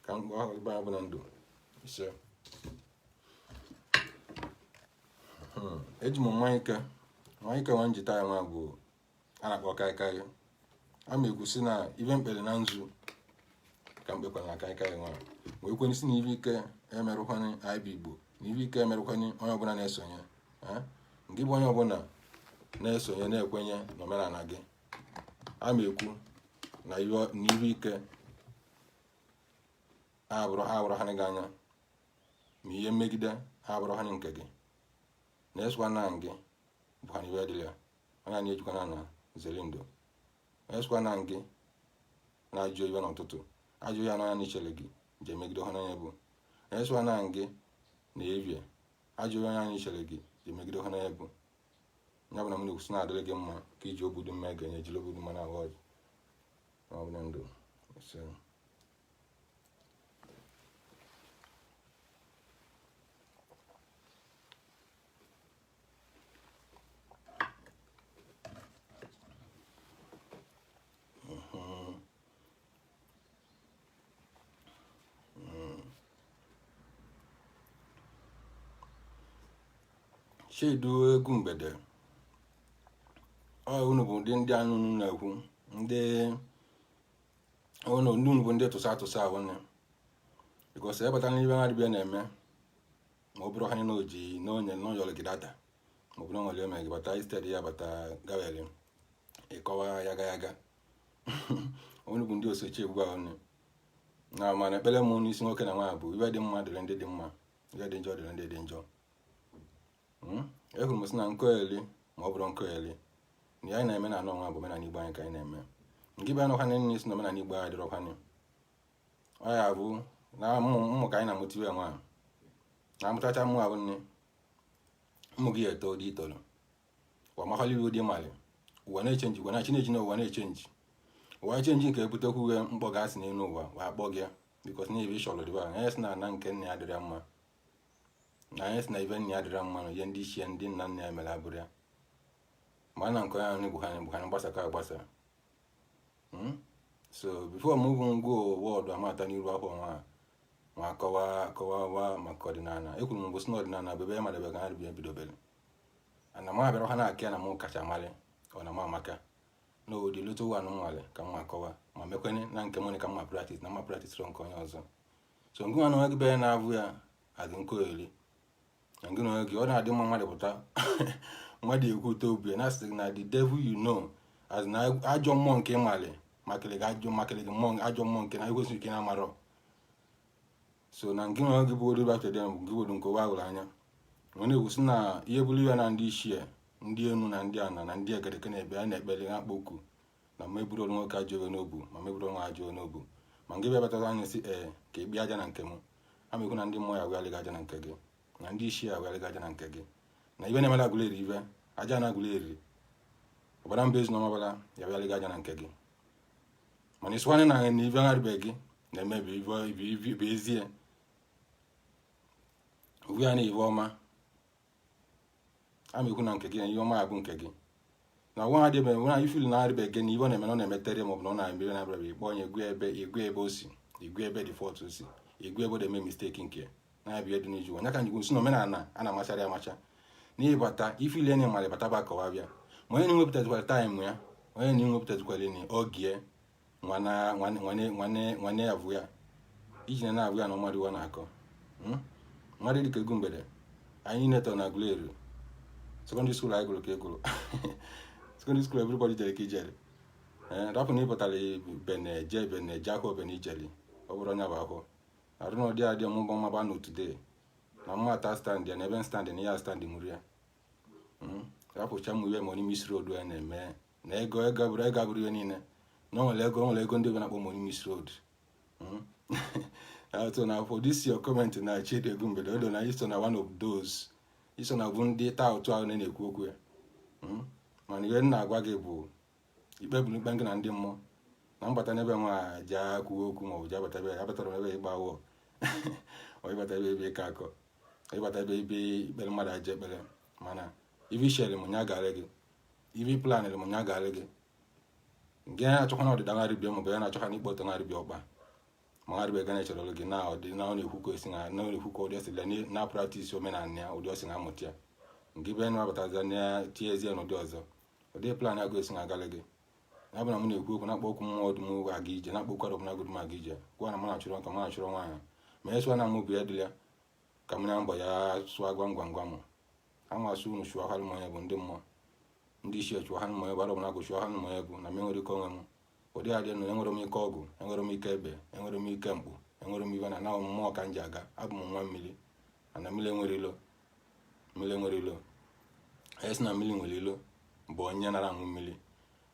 ka mgbe ahụ ebe anyị bụ na ndụ ise eji m mmanya ike nwa njita ya nwa bụ a na-akpọ kaikai a ma ekwu si na ibe mkpere na nzu ka mkpekwara na kaikai nwa wee kwenye si na ibe ike emerụkwanye anyị bụ Igbo na ibe ike emerụkwanye onye ọbụla na-esonye nke bụ onye ọbụla na-esonye na-ekwenye n'omenala gị a ma ekwu na ibe ike ha abụrụ ha gị anya ma ihe mmegide ha abụrụ ha nke gị na-esokwa na gị bụ ha n'ibe dịrị ya onye na-ejikwana na zere ndụ esokwa na gị na-ajụ iwe n'ụtụtụ ajụ ya n'anya n'ichere gị je megide ha n'anya bụ esụwa na gị na evie ajụ onye anyị chere gị je megide ha n'anya bụ ya bụ na m na-ekwusi na-adịrị gị mma ka iji obodo mma ga-enye jiri obodo mma na awọd ọbụla ndụ Chidu egwu mgbede unu bụ ndị anụ na-ekwu ndị unu bụ ndị tụsa awụnne because ebata n'ibe ha dịbịa na-eme ma ọ bụrụ ha na oji n'onye n'ọyọrọ gị data ma ọ bụrụ nwere eme gị bata isted ya bata gawere ịkọwa yaga unu bụ ndị osochi egwu ahụnne na mana ekpere m n'isi nwoke na nwaanyị bụ ibe dị mma dịrị ndị dị mma ibe dị njọ dịrị ndị dị njọ ehụrụ m sị na nkoeli ma ọ bụrụ nkoeli na anyị na-eme na anọ nwa bụ omenala Igbo anyị ka anyị na-eme nke bụ anụ ha na isi na omenala Igbo anyị dịrọ kwanye ọ ya bụ na mmụ ka anyị na-amụtiwe nwa na amụtacha mmụ ahụ nne ụmụ gị eto dị itolu ụwa makwali iwu dị mali ụwa na-echenji ụwa na Chineke na ụwa na-echenji ụwa echenji nke ebutekwu uwe mkpọ gasị n'elu ụwa wa akpọ gị bikos na ebe ịchọrọ dịba anyị sị na ana nke nne ya dịrị mma na anyị sị na ibe nne ya dịrị mma na ihe ndị ichie ndị nna nna ya mere abụrụ ya ma na nke ya bụ ha gbasa ka agbasa so before m bụ ngwa wọdụ amata n'iru afọ nwa akọwa maka ọdịnala ekwuru m mgbosi na ọdịnala bụ ebe ya madebe ka ha ribia bidobere ana m abịara ha na-aka ya na m kacha mali ọ na m amaka na odi lụta ụwa nwale ka m akọwa ma mekwenye na nke m ka mma praktis na mma praktis rọ nke onye ọzọ so ngị nwa na onwe gị be na-abụ ya adị nkoeli na ngị na onwe gị ọ na-adị mma mmadụ pụta mmadụ ekwu ụtọ obi na asị na the devil you know as na ajọ mmụọ nke ịmali makịrị gị mmụọ ajọ mmụọ nke na ekwesịrị ike na-amarọ so na ngị na gị bụ ori baktedem bụ gị wodo nke ụwa hụrụ anya ọ na-ekwusi na ihe bụrụ ya na ndị ichie ndị enu na ndị ana na ndị egereke na-ebe a na-ekpere na akpa okwu na meburu ọrụ nwoke ajọ n'obu ma meburu ọnwa ajọ n'obu ma ngị bịa batara anya si ka ikpe aja na nke m amekwu na ndị mmụọ ya wegharịga aja na nke gị na ndị ichie ya wegharịga aja na nke gị na ibe na-emela agụla eri ibe aja na agụla eri ọbara mba ezi na ọmabara ya wegharịga aja na nke gị mana ịsụkwanye na ibe agharịbe gị na-emebi ibe ezie uwe ya na ibe ọma amekwu na nke gị na ihe ọma ya bụ nke gị na nwa adịbe nwa ifili na-arịbe gị na ibe ọ na-eme na ọ na-emetere ma ọ bụ na ọ na-eme na-abịara ikpe onye igwe ebe o si igwe ebe default o si igwe ebe ọ na-eme misteki nke na-abịa dị n'iju onye ka njikwu si na omenala a na-amachara ya amacha n'ihi bata ifili enye mara bata ba kọwa bịa ma onye na-enwepụtazikwara taịm ya onye na-enwepụtazikwara ni ogie nwanne ya bụ ya iji na-abụ ya na ọmadụ iwa na-akọ mmadụ dịka egwu mgbede anyị netọ na agụleri secondary school anyị gụrụ ka egụrụ secondary school everybody jere ka ijere rapụ na ịpụtara beneje ahụ bene ijeli ọ bụrụ onye bụ ahụ arụ na ụdị adị ọmụgbọ mmaba na today na mmata stand ya na ebe stand na ya stand mụrụ ya rapụcha m uwe ma onye isi road ya na-eme na ego abụrụ ihe niile na o nwere ego ndị ebe na-akpọ money miss road so na for this your comment na Chidi egwu mgbede odo na iso na one of those iso na bụ ndị taa otu ahụ na-ekwu okwu ya mana ihe na-agwa gị bụ ikpe bụrụ ikpe gị na ndị mmụọ na mbata n'ebe nwa ji kwuo okwu ma ọ bụ ji abatara ebe ịgba awọ ọ ịbata ebe ịka akọ ịbata ebe ikpere mmadụ aja ekpere mana ivi shere m nya gara gị ivi planịrị m nya gara gị nke na-achọkwa na ọdịda ngarịbịa maọbụ ya na-achọkwa na ikpe ọtọ ngarịbịa ọkpa ma ngarịbịa ga na-echere ọrụ gị na ọdịna ọ na-ekwu ka esi na-ekwu ka ụdị osile na praktis omenala ya ụdị osi na-amụta ya nke be na-abataza na tiezie n'ụdị ọzọ ụdị plan agụ esi na-agala gị ya bụ na m na-ekwu okwu na-akpọ okwu mmụọ ọdụm aga ije na-akpọ okwu ọdụm agụdụ m aga ije gwa na m na-achụrụ nka m na-achụrụ nwaanyị ma e sụa na m obi ya dịla ka m na mbọ ya sụa gwam ha masụ unu chụọ ha mmanya bụ ndị mmụọ ndị isi chụọ ha mmanya bụ arọ m na-agụ chụọ ha mmanya bụ na m enwere ike onwe m ụdị adị nụ enwere m ike ọgụ enwere m ike ebe enwere m ike mkpu enwere m ibe na mmụọ ka m ji aga abụ m nwa mmiri ana mmiri enwere ilo onye si na mmiri nwere ilo bụ onye nara aṅụ mmiri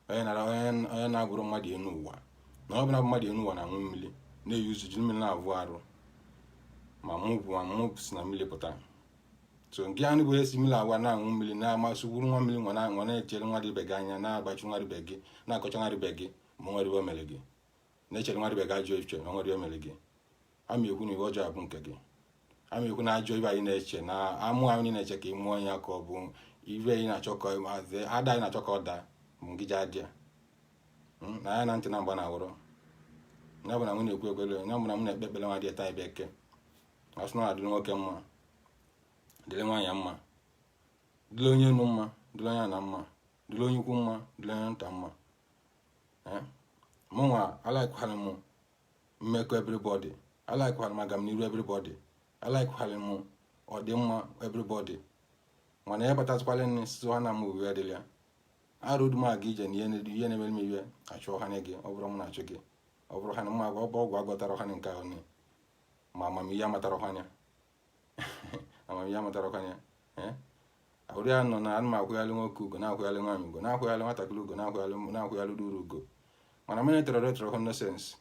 onye na-agụrụ mmadụ enu ụwa na ọ bụla mmadụ enu ụwa na-aṅụ mmiri na-eyuzu jiri mmiri na-avụ arụ ma mụ si na mmiri pụta. So nke anyị bụ esi mmiri awa na-aṅụ mmiri na-amasị gwuru nwa mmiri nwa na-echere nwa ibe gị anya, na-agbachi nwa ibe gị, na-akọcha nwa ibe gị ma nwere iwe mere gị, na-echere nwa ibe gị ajọ echiche na nwere iwe mere gị. Ama ekwu na iwe ọjọọ abụ nke gị. Ama ekwu na ajọ ibe anyị na-eche na amụ anyị na-eche ka ị mụọ ya ka ọ bụ ibe anyị na-achọ ka ada anyị na-achọ ka ọ daa bụ ngị ji adịa na ya na ntị na mgba na awụrọ. Ya bụ na m na-ekwu ekwele, ya bụ na m na-ekpe ekpere nwa dị taa ibe eke asụ na adịrị nwoke mma, dịrị nwaanyị mma, dịrị onye enu mma, dịrị onye ana mma, dịrị onye ukwu mma, dịrị onye nta mma. Mụnwa alaikwala m mmekọ everybody, alaikwala m aga m n'iru everybody, alaikwala m ọdịmma everybody. Mana ya batasịkwala nne sụ ha na m uwe adịla ya arụdụ m aga ije na ihe na-emere m iwe achụ ọha gị. Ọ bụrụ m na-achụ gị, ọ bụrụ ha na mma agwa ọgwụ agwọtara ọha nke ahụ ma amamihe amatara ọhanya amamihe amatara ọhanya. Ahụrụ ya nọ na anụm akwụghalị nwoke ugo, na-akwụghalị nwaanyị ugo, na-akwụghalị nwatakịrị ugo, na-akwụghalị duru ugo. Mana mene tọrọ nonsense.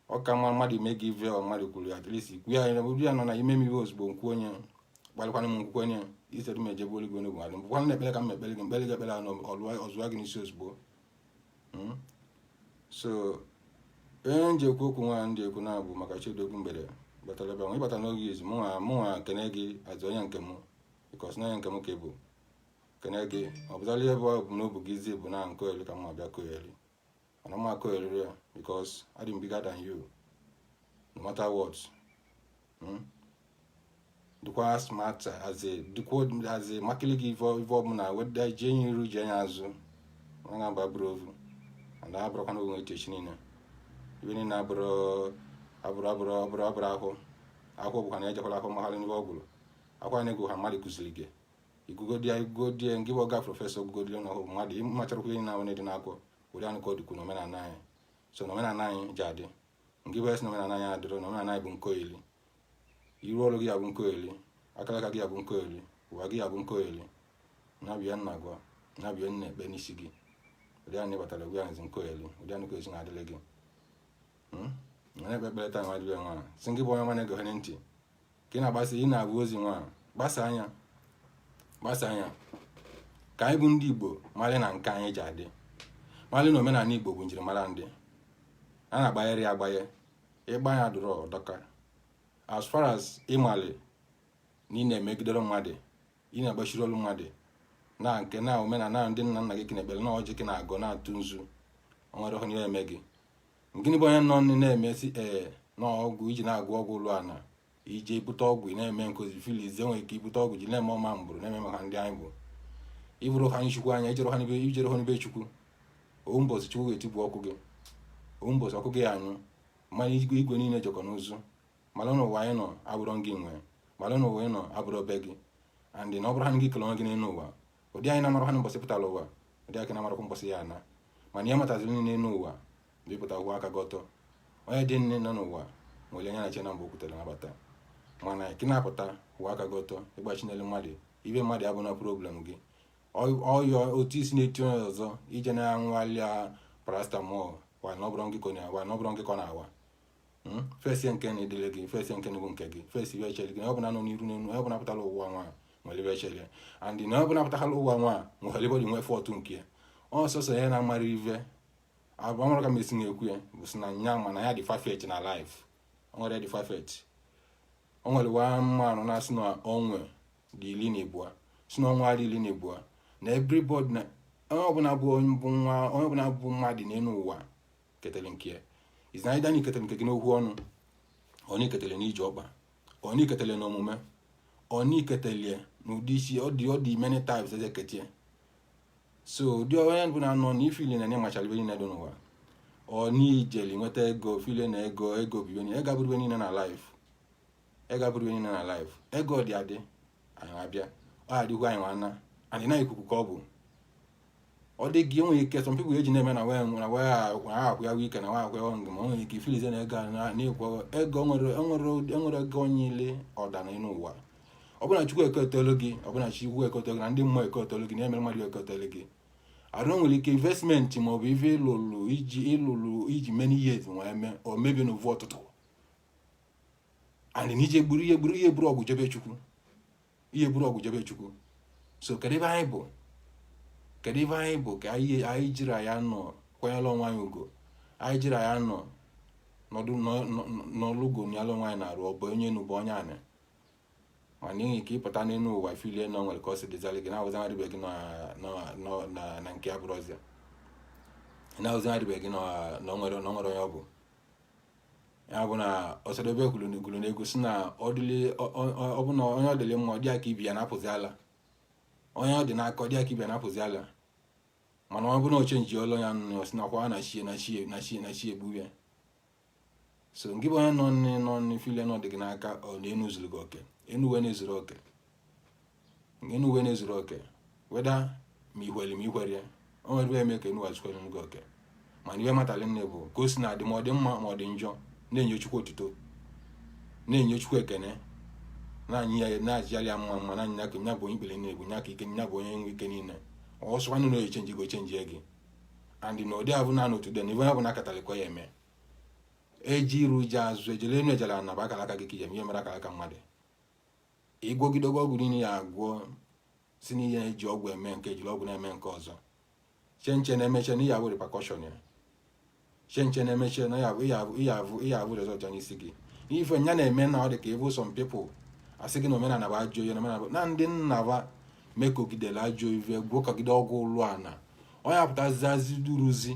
Ọ ka mma mmadụ ime gị ive mmadụ kwuru ya, at least ikwu ya nọ na ime m iwe ozugbo nkwu onye gbalịkwana m nkwukwu onye isere m ejebe oligwe n'ogwu adị mbụkwana na-ekpere ka m ekpere gị mkpere gị ekpere ọzụwa gị n'isi ozugbo. So onye nji ekwu okwu nwa ndị ekwu na-abụ maka Chidogu mgbede batara ebe nwa ịbata n'oge izu mụnwa kene gị azụ onye nke m bikos na onye nke m ka bụ kene gị. Ọ bụzala ebe ọ bụ n'obu gị izi bụ na nkoeli ka mma bịa koeli, mana mma koeliri ya bikos adị m bigger than you no matter what. Dịkwa smart as a makili gị ive ọbụla weda ji enyi iru ji anya azụ na ga-aba bụrụ ovu and abụrụkwana onwe echechi niile ibe niile abụrụ ahụ bụkwa na ejekwala ahụ maghalị n'ibe ọ gwụrụ akwa na-ego ha mmadụ kụziri gị igugodie ngị bụ ọga prọfesọ gugodie na ọhụ mmadụ ịmachakwa ihe na-awụ dị n'akwọ ụdị anụ ka ọ dịkwu na omenala anyị. So na omenala anyị ji adị ngị bụ esi na omenala anyị adịrọ na omenala anyị bụ nkoeli, iru ọrụ gị ya bụ nkoeli, akalaka gị ya bụ nkoeli, ụwa gị ya bụ nkoeli. Na-abịa nna gwa na-abịa nna ekpe n'isi gị ụdị anụ ịbatara gị ahụzi nkoeli, ụdị anụ ka esi na-adịrị gị. Na-ekpe ekpere taa nwa dịbe nwa si ngị bụ onye mana egoghere ntị ka ị na-agbasa ị na-abụ ozi nwa gbasa anya ka anyị bụ ndị Igbo malị na nke anyị ji adị, malị na omenala Igbo bụ njirimara ndị a na-agbanyere ya agbanye ịgba ya dụrụ ọdọka. As far as ịmalị na ị na-emegidere mmadụ, ị na-agbachiri olu mmadụ na nke na omenala ndị nna nna gị na-ekpere na ọjị gị na-agọ na-atụ nzu o nwere ọhụ eme gị. Gịnị bụ onye nọ na-emesi na ọgwụ iji na-agụ ọgwụ ụlọ ana ije ibute ọgwụ na-eme nkozi filiz enwere ike ibute ọgwụ ji na-eme ọma mgbụrụ na-eme maka ndị anyị bụ ibụrụ ha chukwu anya ijere ha n'ibe Chukwu. Owu mbọsị Chukwu ga-etipụ ọkụ gị, owu mbọsị ọkụ gị anyụ mana igwe niile jekọ n'ụzụ malụ n'ụwa anyị nọ abụrọ gị nwe, malụ n'ụwa anyị nọ abụrọ be gị and na ọ bụrụ ha gị kele onwe gị n'elu ụwa. Ụdị anyị na-amarụ ha mbọsị pụtara ụwa, ụdị aka na-amarakwa mbọsị ya ana mana ihe mataziri niile n'ụwa bipụta hụ aka gị ọtọ. Onye dị nne nọ n'ụwa nwere anya na-eche na mgbe okwutere nabata mana ike na-apụta hụ aka gị ọtọ ịgbachi n'elu mmadụ ibe mmadụ abụ na problem gị. Ọyọ otu isi na-eti onye ọzọ ije na-aṅụghalịa paracetamol wa n'ọbụrụ ngịkọ na awa fesi nke na edele gị, fesi nke na bụ nke gị, fesi iwe echele gị na ọ bụla nọ n'iru n'elu, ọ bụla pụtara ụwa nwa nwere iwe echele and na ọ bụla pụtara ụwa nwa nwere ebe dị nwe fọtụ nke ọsọsọ ya na-amara ive abụọmara ka mesi na-ekwu ya bụ si na nya mana ya dị fafet na life. O nwere dị fafet, o nwere wa mmanụ na-asị na onwe dị 12 si na ọnwa dị 12 na everybody na onye ọbụla bụ mmadụ n'elu ụwa ketele nke ya is na ịda na iketele nke gị n'okwu ọnụ, ọ na-eketele n'iji ọkpa, ọ na-eketele n'omume, ọ na-eketele n'ụdị isi ọ dị many times eze ketie. So dị onye bụ na anọ na ifili na machara ibe niile dị n'ụwa ọ n'ijeli nweta ego file na ego bibe niile egabụrụ ibe niile na life ego dị adị anyị abịa ọ adịghị anyị nwana anyị na ikuku ka ọ bụ ọ dị gị enweghị ike some people eji na-eme na wee akwụ ya wike na akwụ ya ngụ ma o nwere ike ifilize na ego na-ekwu ego enwere ego onye ile ọda n'ụwa. Ọ bụla Chukwu ekotelu gị, ọ bụla Chukwu ekotelu gị na ndị mmụọ ekotelu gị na-emere mmadụ ekotelu gị arụ nwere ike investment ma ọ bụ ife ịlụlụ iji many years nwee eme o mebie n'ovu ọtụtụ and n'ije gburu ihe buru ọgwụ jebe chukwu so kedu ebe anyị bụ ka anyị jiri ya nọ kwanyere onwe anyị ugo, anyị jiri ya nọ n'ọlụgo nyalụ onwe anyị na-arụ ọbụ onye nụ bụ onye anị ma n'ihi ka ịpụta n'elu ụwa filie na nwere ka ọ si dịzalị gị na-awụzi adịbe gị na nke ya bụrụzia na-awụzi adịbe gị na onwere onye ọ bụ ya bụ na Ọsadebe kwuru n'egwu si na ọ bụ na onye ọ dịlị mma ọ dị aka ibi ya na-apụzi ala, onye ọ dị n'aka ọ dị aka ibi ya na-apụzi ala, mana ọ bụ na oche nji ọlụ ya nọ si nakwa na chi egbu ya. So ngị bụ onye nọ n'ifile nọ dị gị n'aka ọ na-enu zuru gị oke, enuwe na-ezuru oke weda ma ikwere ya o nwere eme ka enuwa zukwere gị oke, mana ihe matalị nne bụ ka o si na-adị ma ọ dị mma ma ọ dị njọ na-enye Chukwu otuto, na-enye Chukwu ekene, na-ajịalị ya mma na anya ka nya bụ onye ikpere na-egbu nya ka ike nya bụ onye nwe ike niile ọsụkwanụ na echenji gị and na ụdị abụ na n'otu den ibe ya bụ na akatalịkwa ya eme eji iru ji azụ ejele enu ejela na bụ akara aka gị ka ihe mere akara aka mmadụ ịgwọgide ọgwụ niile ya agwọ si n'ihe eji ọgwụ eme nke ejiri ọgwụ na-eme nke ọzọ chenche na-emeche na ihe abụ repakọshọn ya chenche na-emeche na ihe abụ rezọt ya n'isi gị ife nya na-eme na ọ dị ka ịbụ some people asị gị na omenala bụ ajọ ihe na ndị nna ba mekogidere ajọ ive gwokọgide ọgwụ ụlọ ana onye apụtazizi duruzi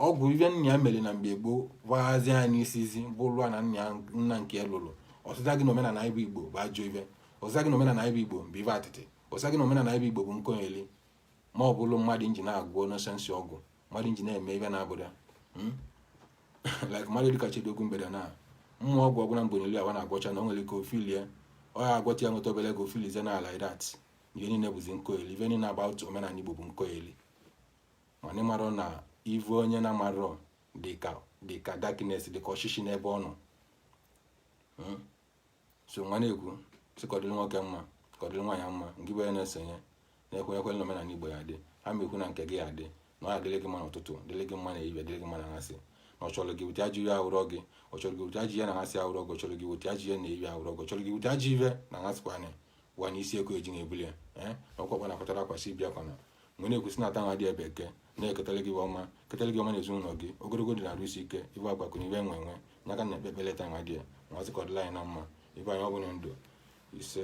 ọgwụ ive nna ya mere na mgbe gboo vaghazi ya n'isizi bụ ụlọ ana nna nke ya lụrụ ọsịza gị na omenala Igbo bụ ajọ ive, ọsịza gị na omenala Igbo bụ ive atịtị, ọsịza gị na omenala Igbo bụ nkonyeli ma ọ bụrụ mmadụ nji na-agwọ n'esensị ọgwụ mmadụ nji na-eme ive na-abụda like mmadụ dịka Chidogwu mgbede na mmụọ ọgwụ na mgbeneli awa na-agwọcha na o nwere ike ofilie ọ ya agwọta ya nweta obere ego ofilize na ala idat ihe niile bụzi nkoeli, ive niile about omenala Igbo bụ nkoeli mana ịmarọ na ive onye na-amarọ dịka darkness dịka ọchịchị n'ebe ọ nọ. So nwa na-ekwu sị ka ọ dịrị nwoke mma ka ọ dịrị nwaanyị mma ngị bụ onye na-esonye na-ekwenyekwere na omenala Igbo ya dị ha ma ekwu na nke gị ya dị na ọ ya dịrị gị mma n'ụtụtụ dịrị gị mma n'ehihie dịrị gị mma n'anyasị na ọ chọrọ gị wute ajọ ihe ahụrọ gị, ọ chọrọ gị wute ajọ ihe na-aghasị ahụrọ gị, ọ chọrọ gị wute ajọ ihe na-eyi ahụrọ gị, ọ chọrọ gị wute ajọ ihe na-aghasịkwana gwa n'isi ego eji na-ebuli ya na ọkwakwa na-akọtara akwasị bịa kwana mgbe na-ekwusị na ata nwa dị ebe eke na-eketara gị ọma na ezinụlọ gị ogologo dị na-arụ isi ike ibe agbakọ ibe enwe nyaka na ekpe ekpeleta nwa dị ya nwa zikọdịla anyị na mma ibe anyị ọ bụla ndụ ise